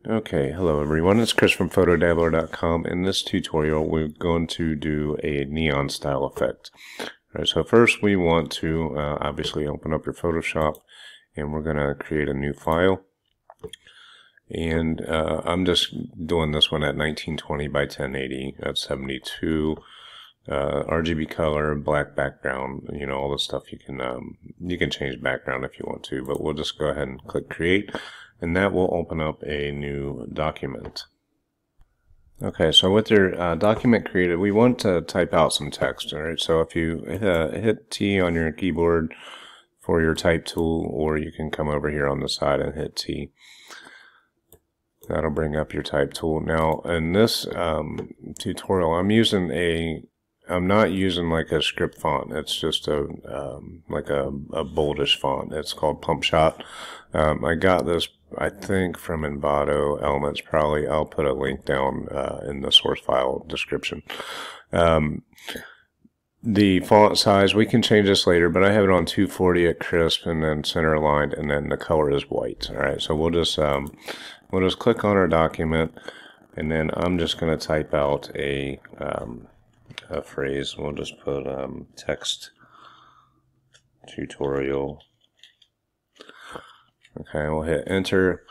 Okay, hello everyone, it's Chris from PhotoDabbler.com. In this tutorial we're going to do a neon style effect. Alright, so first we want to obviously open up your Photoshop, and we're going to create a new file. And I'm just doing this one at 1920 by 1080 at 72. RGB color, black background, you know, all the stuff you can change background if you want to, but we'll just go ahead and click create, and that will open up a new document. Okay, so with your document created, we want to type out some text. Alright, so if you hit T on your keyboard for your type tool, or you can come over here on the side and hit T. That'll bring up your type tool. Now in this tutorial I'm not using like a script font. It's just like a boldish font. It's called PumpShot. I got this, I think, from Envato Elements. Probably I'll put a link down in the source file description. The font size, we can change this later, but I have it on 240 at crisp and then center aligned, and then the color is white. All right, so we'll just click on our document, and then I'm just going to type out a phrase. We'll just put text tutorial. Okay, we'll hit enter,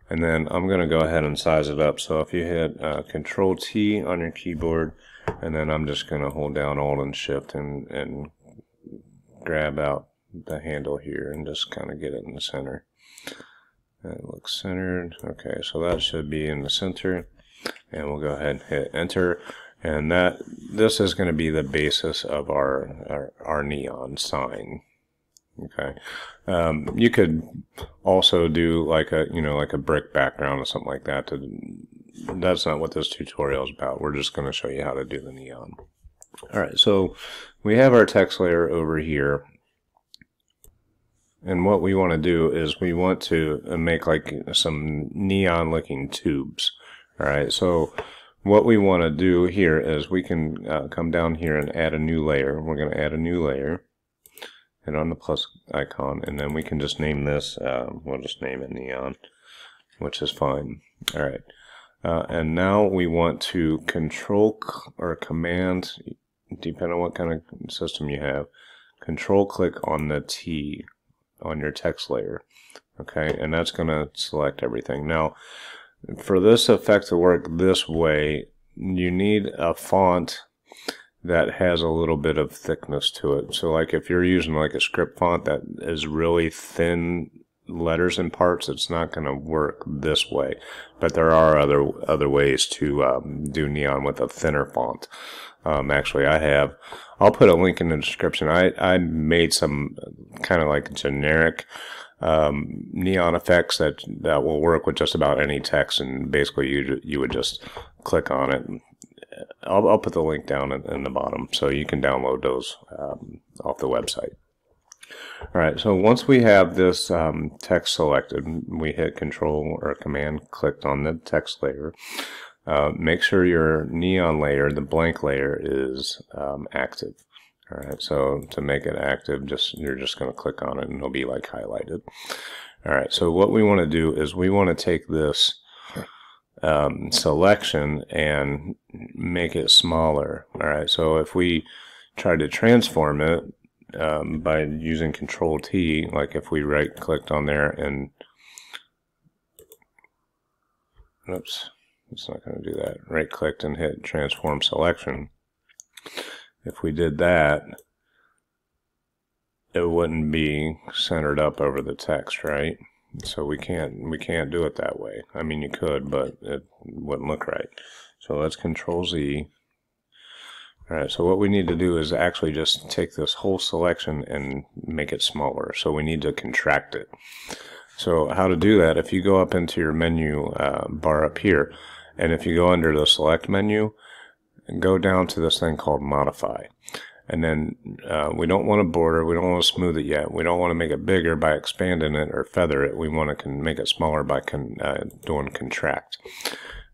and then I'm going to go ahead and size it up. So if you hit Control T on your keyboard, and then I'm just going to hold down Alt and Shift and grab out the handle here and just kind of get it in the center. It looks centered. Okay, so that should be in the center, and we'll go ahead and hit enter. And this is going to be the basis of our neon sign. Okay, you could also do like a brick background or something like that. That's not what this tutorial is about. We're just going to show you how to do the neon. All right, so we have our text layer over here, and what we want to do is we want to make like some neon-looking tubes. All right, so what we want to do here is we can come down here and add a new layer. We're going to add a new layer, hit on the plus icon, and then we can just name this, we'll just name it neon, which is fine. Alright, and now we want to control or command, depending on what kind of system you have, control click on the T on your text layer. Okay, and that's going to select everything. Now, for this effect to work this way, you need a font that has a little bit of thickness to it. So like if you're using like a script font that is really thin letters and parts, it's not going to work this way. But there are other ways to do neon with a thinner font. Actually, I'll put a link in the description. I made some kind of like generic neon effects that will work with just about any text, and basically you would just click on it. I'll put the link down in the bottom so you can download those off the website. Alright, so once we have this text selected, we hit Control or Command clicked on the text layer. Make sure your neon layer, the blank layer, is active. Alright, so to make it active, you're just going to click on it and it'll be like highlighted. Alright, so what we want to do is we want to take this selection and make it smaller. Alright, so if we try to transform it by using Control T, like if we right clicked on there and oops, it's not going to do that. Right clicked and hit transform selection. If we did that, it wouldn't be centered up over the text, right? So we can't do it that way. I mean, you could, but it wouldn't look right. So let's Control Z. Alright, so what we need to do is actually just take this whole selection and make it smaller. So we need to contract it. So how to do that, if you go up into your menu bar up here, and if you go under the select menu, and go down to this thing called modify. And then we don't want to border, we don't want to smooth it yet. We don't want to make it bigger by expanding it or feather it. We want to make it smaller by doing contract.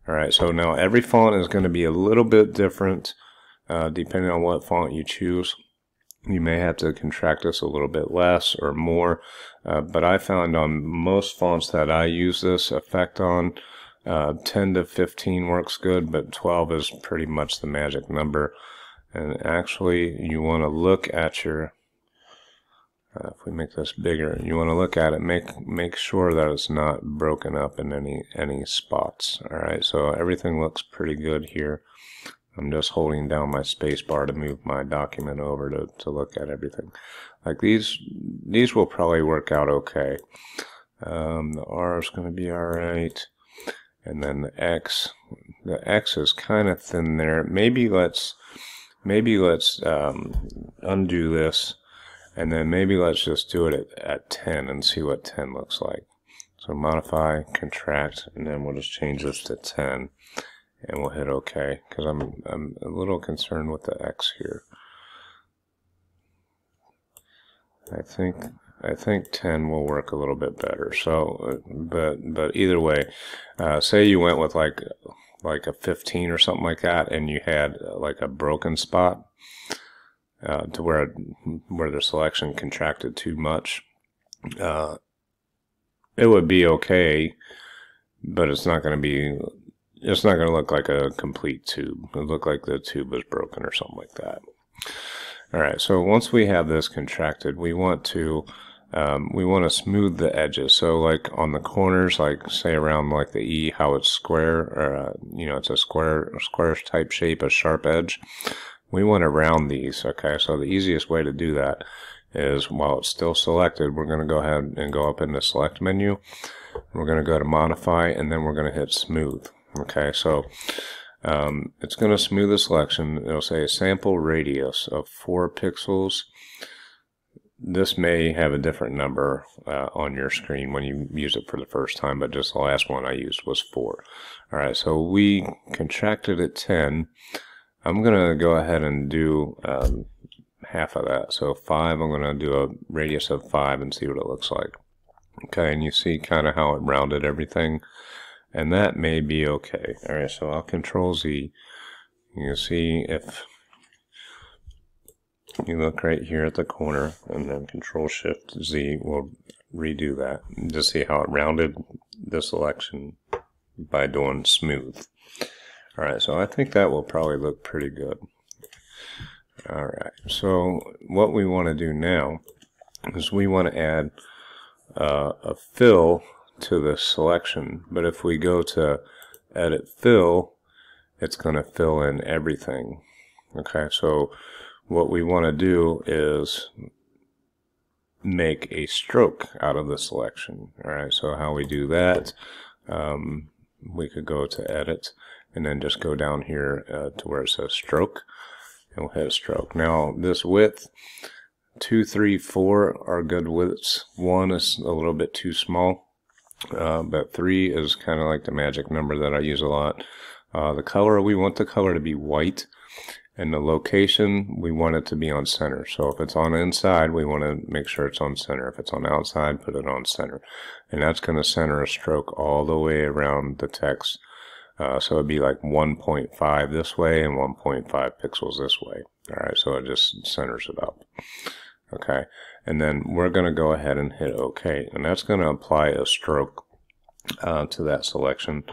Alright, so now every font is going to be a little bit different depending on what font you choose. You may have to contract this a little bit less or more, but I found on most fonts that I use this effect on, 10 to 15 works good, but 12 is pretty much the magic number. And actually, you want to look at your, if we make this bigger, you want to look at it, make sure that it's not broken up in any spots. All right, so everything looks pretty good here. I'm just holding down my space bar to move my document over to look at everything. Like these will probably work out okay. The R is going to be all right. And then the X is kind of thin there. Maybe let's undo this, and then maybe let's just do it at 10 and see what 10 looks like. So modify, contract, and then we'll just change this to 10. And we'll hit OK, because I'm a little concerned with the X here. I think 10 will work a little bit better. So, but either way, say you went with like a 15 or something like that, and you had like a broken spot to where the selection contracted too much. It would be okay, but it's not going to be. It's not going to look like a complete tube. It'll look like the tube was broken or something like that. All right, so once we have this contracted, we want to smooth the edges. So like on the corners, like say around like the E, how it's square, or it's a squarish type shape, a sharp edge. We want to round these. Okay, so the easiest way to do that is while it's still selected, we're going to go ahead and go up in the select menu. We're going to go to modify, and then we're going to hit smooth. Okay, so it's going to smooth the selection. It'll say sample radius of 4 pixels. This may have a different number on your screen when you use it for the first time, but just the last one I used was 4. All right, so we contracted at 10. I'm going to go ahead and do half of that. So 5, I'm going to do a radius of 5 and see what it looks like. Okay, and you see kind of how it rounded everything. And that may be okay. All right, so I'll Control Z. You can see if you look right here at the corner, and then Control Shift Z will redo that. And just see how it rounded the selection by doing smooth. All right, so I think that will probably look pretty good. All right, so what we want to do now is we want to add a fill to the selection, but if we go to edit fill, it's going to fill in everything. Okay, so what we want to do is make a stroke out of the selection. Alright, so how we do that, we could go to edit and then just go down here to where it says stroke, and we'll hit stroke. Now this width, 2, 3, 4 are good widths. 1 is a little bit too small. But 3 is kind of like the magic number that I use a lot. The color, we want the color to be white, and the location, we want it to be on center. So if it's on the inside, we want to make sure it's on center. If it's on the outside, put it on center. And that's going to center a stroke all the way around the text. So it'd be like 1.5 this way and 1.5 pixels this way. Alright, so it just centers it up. Okay, and then we're going to go ahead and hit OK, and that's going to apply a stroke to that selection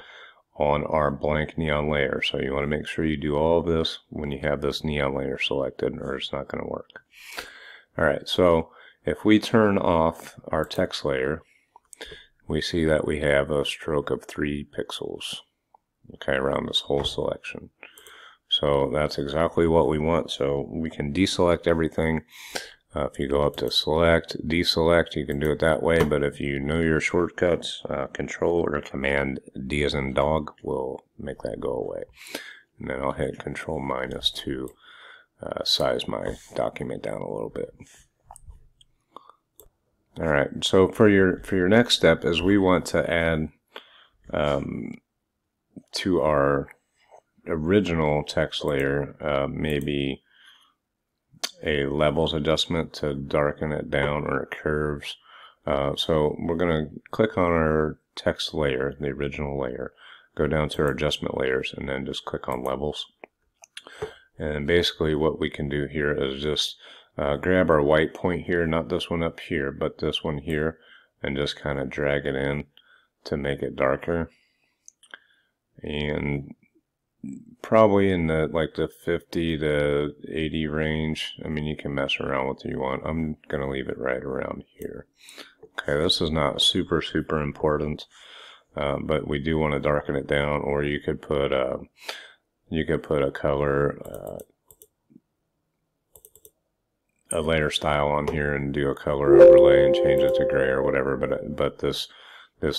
on our blank neon layer. So you want to make sure you do all of this when you have this neon layer selected, or it's not going to work. Alright, so if we turn off our text layer, we see that we have a stroke of 3 pixels, okay, around this whole selection. So that's exactly what we want. So we can deselect everything. If you go up to select, deselect, you can do it that way, but if you know your shortcuts, Control or Command D as in dog will make that go away. And then I'll hit Control minus to size my document down a little bit. Alright, so for your next step is we want to add to our original text layer maybe a levels adjustment to darken it down, or curves. So we're going to click on our text layer, the original layer, go down to our adjustment layers, and then just click on levels. And basically what we can do here is just grab our white point here, not this one up here, but this one here, and just kind of drag it in to make it darker. and probably in the like the 50 to 80 range. I mean, you can mess around with what you want. I'm gonna leave it right around here. Okay, this is not super important, but we do want to darken it down. Or you could put a color, a layer style on here and do a color overlay and change it to gray or whatever. But this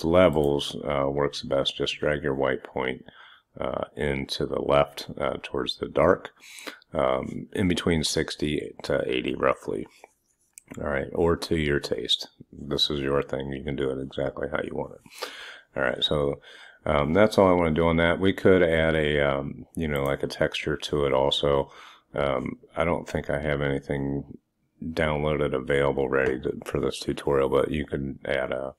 levels works best. Just drag your white point into the left towards the dark, in between 60 to 80 roughly. All right, or to your taste. This is your thing. You can do it exactly how you want it. All right, so that's all I want to do on that. We could add a, you know, like a texture to it also. I don't think I have anything downloaded available ready for this tutorial, but you could add a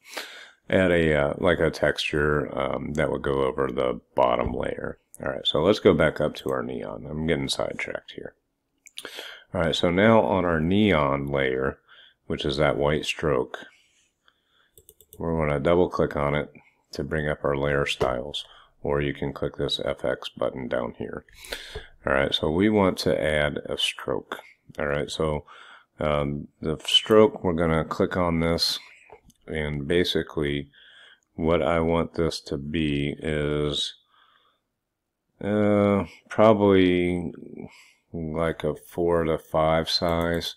like a texture that would go over the bottom layer. All right, so let's go back up to our neon. I'm getting sidetracked here. All right, so now on our neon layer, which is that white stroke, we're going to double click on it to bring up our layer styles, or you can click this FX button down here. All right, so we want to add a stroke. All right, so the stroke, we're going to click on this, and basically what I want this to be is probably like a 4 to 5 size.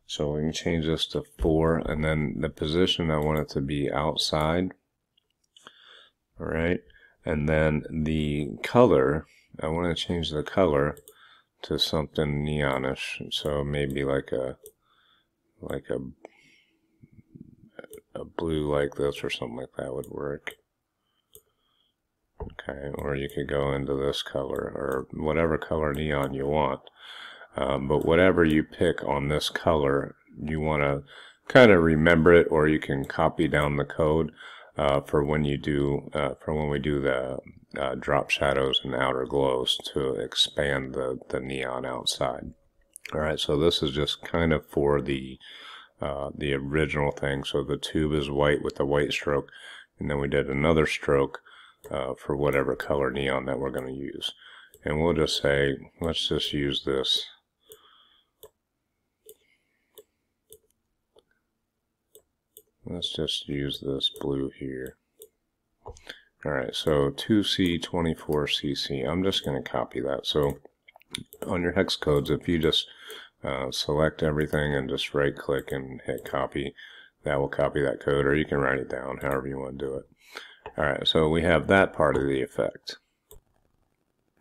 So we can change this to 4, and then the position I want it to be outside. All right, and then the color, I want to change the color to something neonish. So maybe like a blue like this or something like that would work. Okay, or you could go into this color or whatever color neon you want. But whatever you pick on this color, you want to kind of remember it, or you can copy down the code for when you do when we do the drop shadows and outer glows to expand the neon outside. All right, so this is just kind of for the original thing. So the tube is white with the white stroke, and then we did another stroke for whatever color neon that we're going to use. And we'll just say, let's just use this. Let's just use this blue here. Alright, so 2C24CC. I'm just going to copy that. So on your hex codes, if you just select everything and just right click and hit copy, that will copy that code, or you can write it down however you want to do it. Alright, so we have that part of the effect.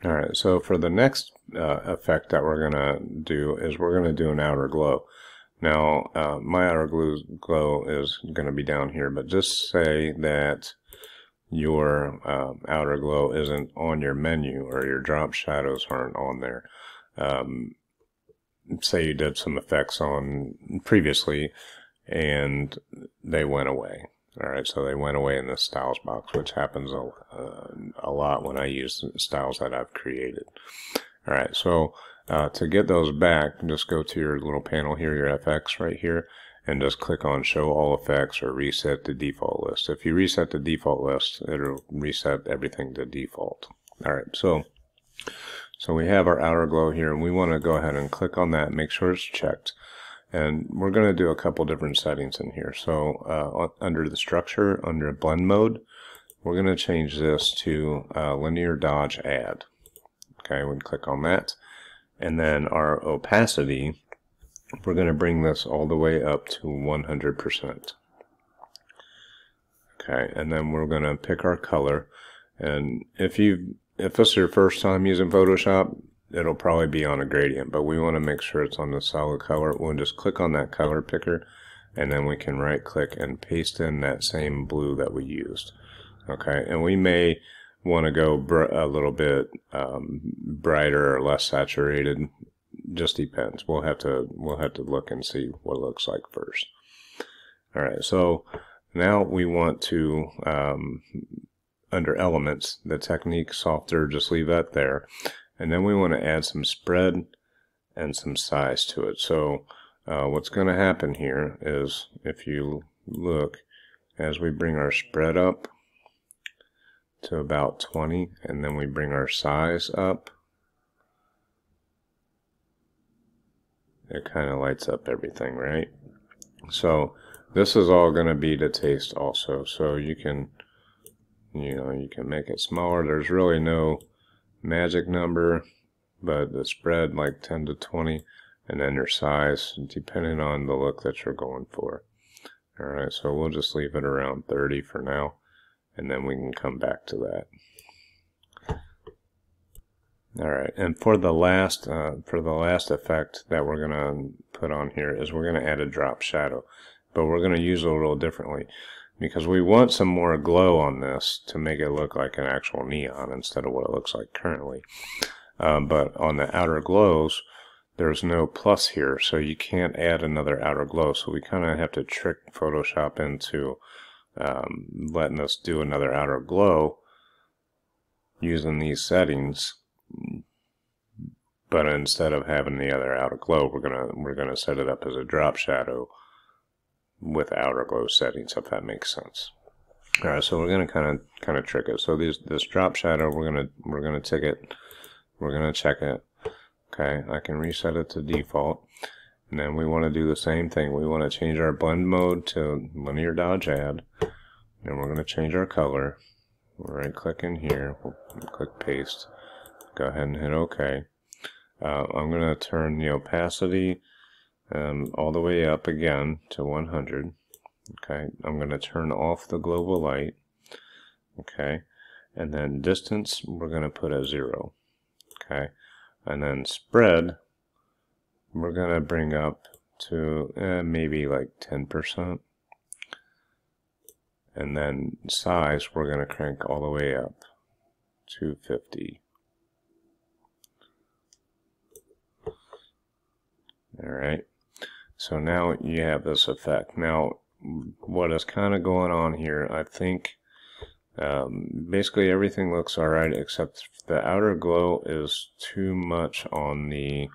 Alright, so for the next effect that we're going to do is we're going to do an outer glow. Now, my outer glow is going to be down here, but just say that your outer glow isn't on your menu, or your drop shadows aren't on there. Say you did some effects on previously and they went away. Alright, so they went away in the styles box, which happens a lot when I use styles that I've created. Alright, so to get those back, just go to your little panel here, your FX right here, and just click on Show All Effects or Reset the Default List. If you reset the default list, it'll reset everything to default. Alright, so we have our outer glow here, and we want to go ahead and click on that, make sure it's checked. And we're going to do a couple different settings in here. So under the structure, under blend mode, we're going to change this to linear dodge add. Okay, we click on that. And then our opacity, we're going to bring this all the way up to 100%. Okay, and then we're going to pick our color. And if this is your first time using Photoshop, it'll probably be on a gradient, but we want to make sure it's on the solid color. We'll just click on that color picker, and then we can right click and paste in that same blue that we used. Okay, and we may want to go a little bit brighter or less saturated. Just depends. We'll have to look and see what it looks like first. All right, so now we want to under elements, the technique softer, just leave that there. And then we want to add some spread and some size to it. So what's going to happen here is, if you look, as we bring our spread up to about 20, and then we bring our size up. It kind of lights up everything, right? So this is all going to be to taste also. So you can, you can make it smaller. There's really no magic number, but the spread like 10 to 20, and then your size depending on the look that you're going for. Alright, so we'll just leave it around 30 for now, and then we can come back to that. Alright, and for the last effect that we're going to put on here is we're going to add a drop shadow, but we're going to use it a little differently because we want some more glow on this to make it look like an actual neon instead of what it looks like currently. But on the outer glows, there's no plus here, so you can't add another outer glow, so we kind of have to trick Photoshop into letting us do another outer glow using these settings. But instead of having the other outer glow, we're gonna set it up as a drop shadow with outer glow settings, if that makes sense. All right, so we're gonna kind of trick it. So this drop shadow, we're gonna tick it, we're gonna check it. Okay, I can reset it to default, and then we want to do the same thing. We want to change our blend mode to linear dodge add, and we're going to change our color. We'll right click in here, we'll click paste, go ahead and hit OK. I'm going to turn the opacity all the way up again to 100. Okay, I'm going to turn off the global light. Okay, and then distance we're going to put at 0. Okay. And then spread, we're going to bring up to maybe like 10%. And then size, we're going to crank all the way up to 50. Alright, so now you have this effect. Now, what is kind of going on here, I think basically everything looks alright except the outer glow is too much on the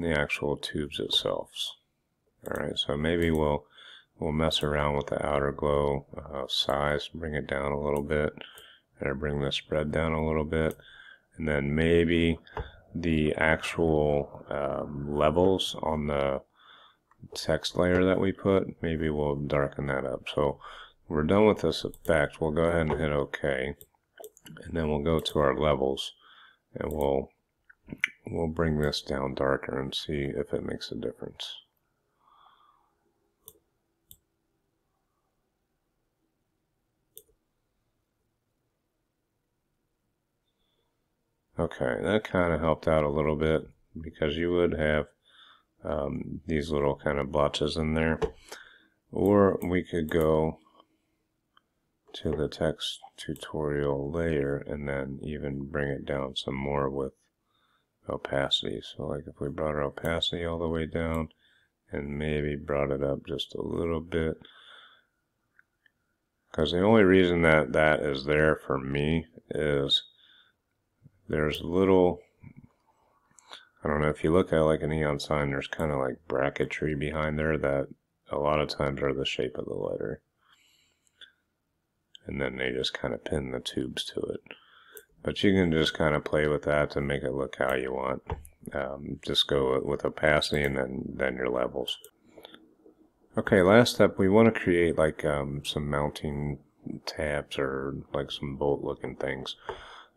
actual tubes itself. Alright, so maybe we'll mess around with the outer glow size, bring it down a little bit, or bring the spread down a little bit, and then maybe the actual levels on the text layer that we put, maybe we'll darken that up. So we're done with this effect. We'll go ahead and hit OK, and then we'll go to our levels, and we'll bring this down darker and see if it makes a difference. Okay, that kind of helped out a little bit because you would have these little kind of blotches in there. Or we could go to the text tutorial layer and then even bring it down some more with opacity. So like if we brought our opacity all the way down and maybe brought it up just a little bit. Because the only reason that that is there for me is there's little, I don't know, if you look at like a neon sign, there's kind of like bracketry behind there that a lot of times are the shape of the letter. And then they just kind of pin the tubes to it. But you can just kind of play with that to make it look how you want. Just go with opacity and then your levels. Okay, last step, we want to create like some mounting tabs or like some bolt looking things.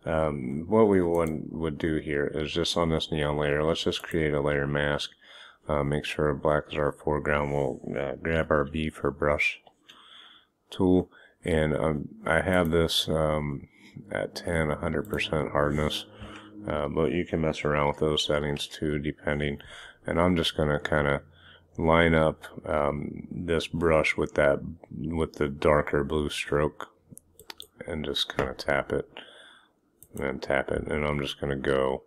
What we would do here is just on this neon layer, let's just create a layer mask. Make sure black is our foreground. We'll grab our B for brush tool, and I have this at 100% hardness, but you can mess around with those settings too, depending. And I'm just going to kind of line up this brush with the darker blue stroke, and just kind of tap it. And then tap it, and I'm just going to go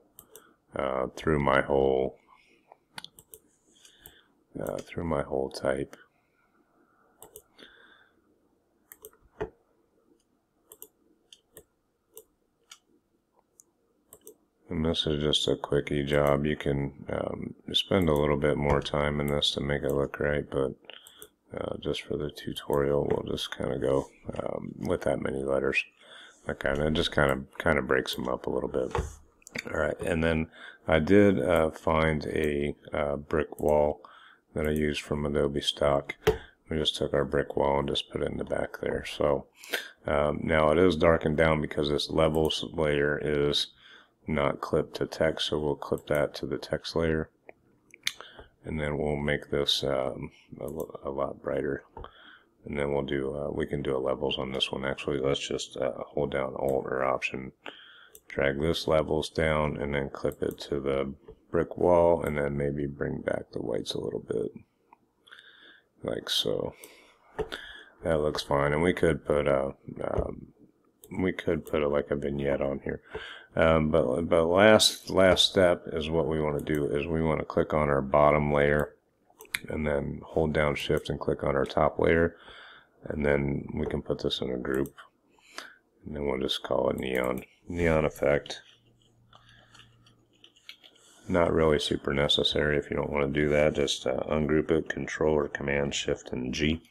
through my whole type. And this is just a quickie job. You can spend a little bit more time in this to make it look right, but just for the tutorial, we'll just kind of go with that many letters. That kind of breaks them up a little bit. All right, and then I did find a brick wall that I used from Adobe stock. We just took our brick wall and just put it in the back there. So now it is darkened down because this levels layer is not clipped to text, so we'll clip that to the text layer, and then we'll make this a lot brighter. And then we'll do we can do a levels on this one. Actually, let's just hold down Alt or Option, drag this levels down, and then clip it to the brick wall, and then maybe bring back the whites a little bit, like so. That looks fine, and we could put like a vignette on here. But last step is what we want to do is we want to click on our bottom layer, and then hold down Shift and click on our top layer, and then we can put this in a group, and then we'll just call it neon effect. Not really super necessary. If you don't want to do that, just ungroup it, Control or Command Shift and G.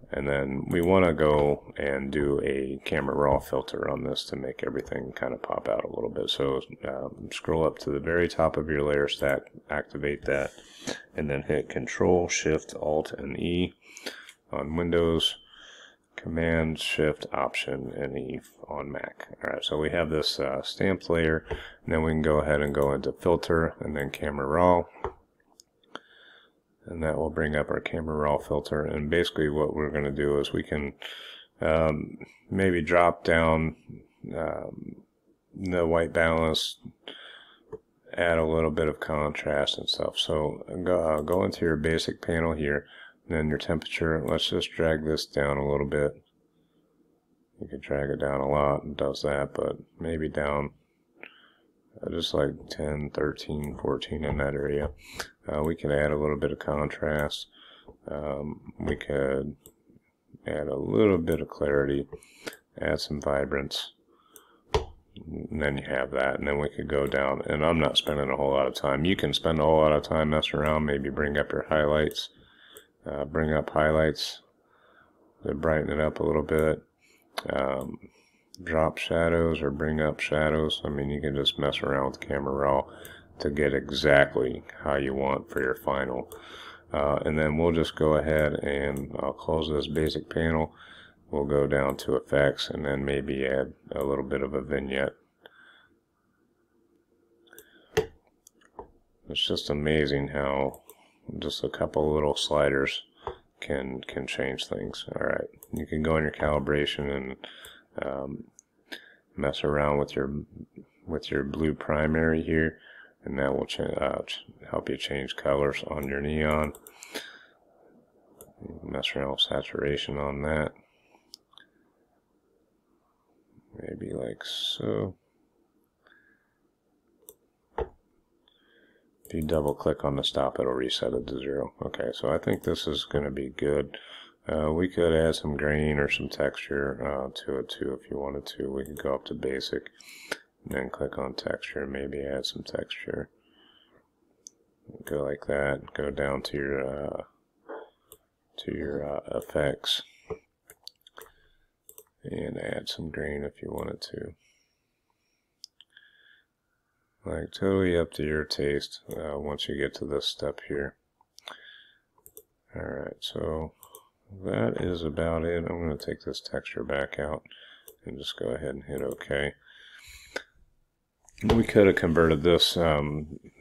And then we want to go and do a camera raw filter on this to make everything kind of pop out a little bit. So scroll up to the very top of your layer stack, activate that, and then hit Control, Shift, Alt, and E on Windows, Command, Shift, Option, and E on Mac. Alright, so we have this stamped layer, and then we can go ahead and go into Filter, and then Camera Raw. And that will bring up our camera raw filter. And basically what we're going to do is we can maybe drop down the white balance, add a little bit of contrast and stuff. So go into your basic panel here, and then your temperature. Let's just drag this down a little bit. You could drag it down a lot, and does that, but maybe down just like 10, 13, 14 in that area. We could add a little bit of contrast. We could add a little bit of clarity, add some vibrance, and then you have that. And then we could go down, and I'm not spending a whole lot of time. You can spend a whole lot of time messing around, maybe bring up your highlights, bring up highlights to brighten it up a little bit. Drop shadows or bring up shadows. I mean, you can just mess around with Camera Raw to get exactly how you want for your final. And then we'll just go ahead and I'll close this basic panel. We'll go down to effects and then maybe add a little bit of a vignette. It's just amazing how just a couple little sliders can change things. Alright, you can go in your calibration and mess around with your blue primary here, and that will help you change colors on your neon. Mess around with saturation on that, maybe like so. If you double click on the stop, it'll reset it to 0. Okay, so I think this is going to be good. We could add some grain or some texture to it too if you wanted to. We could go up to basic and then click on texture and maybe add some texture. Go like that. Go down to your effects and add some grain if you wanted to. Like totally up to your taste once you get to this step here. Alright, so that is about it. I'm going to take this texture back out and just go ahead and hit OK. We could have converted this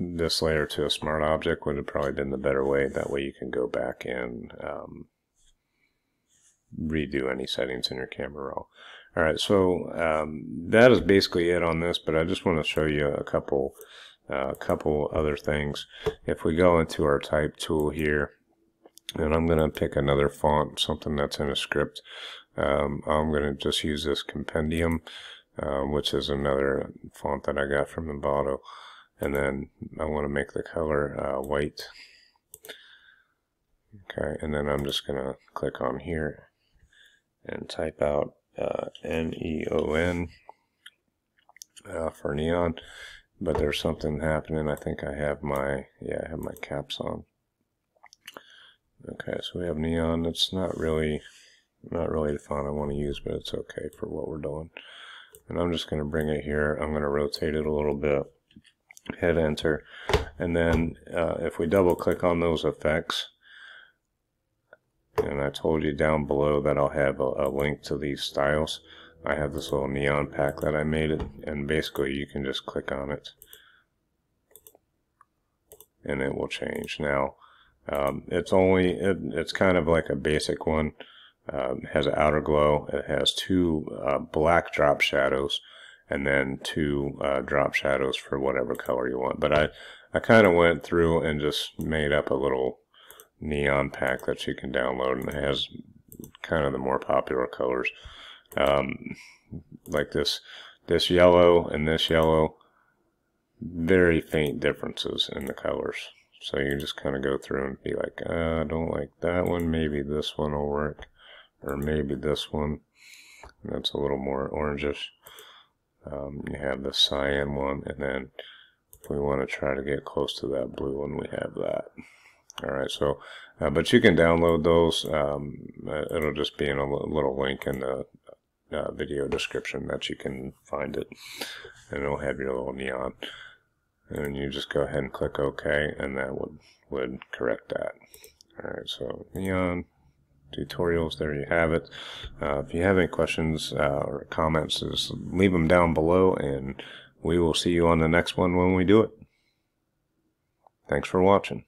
this layer to a smart object, would have probably been the better way. That way you can go back and redo any settings in your camera raw. Alright, so that is basically it on this, but I just want to show you a couple other things. If we go into our type tool here, and I'm going to pick another font, something that's in a script. I'm going to just use this Compendium, which is another font that I got from Envato. And then I want to make the color white. Okay, and then I'm just going to click on here and type out Neon for neon. But there's something happening. I think I have my caps on. Okay, so we have neon. It's not really the font I want to use, but it's okay for what we're doing. And I'm just going to bring it here. I'm going to rotate it a little bit. Hit enter. And then if we double click on those effects, and I told you down below that I'll have a link to these styles. I have this little neon pack that I made it, and basically you can just click on it and it will change. Now it's kind of like a basic one. It has an outer glow. It has two black drop shadows, and then two drop shadows for whatever color you want. But I kind of went through and just made up a little neon pack that you can download, and it has kind of the more popular colors, like this yellow and this yellow. Very faint differences in the colors, so you can just kind of go through and be like, I don't like that one, maybe this one will work, or maybe this one. That's a little more orangish. You have the cyan one, and then if we want to try to get close to that blue one, we have that. Alright, so, but you can download those. It'll just be in a little link in the video description that you can find it, and it'll have your little neon. And you just go ahead and click OK, and that would correct that. Alright, so neon tutorials, there you have it. If you have any questions or comments, just leave them down below, and we will see you on the next one when we do it. Thanks for watching.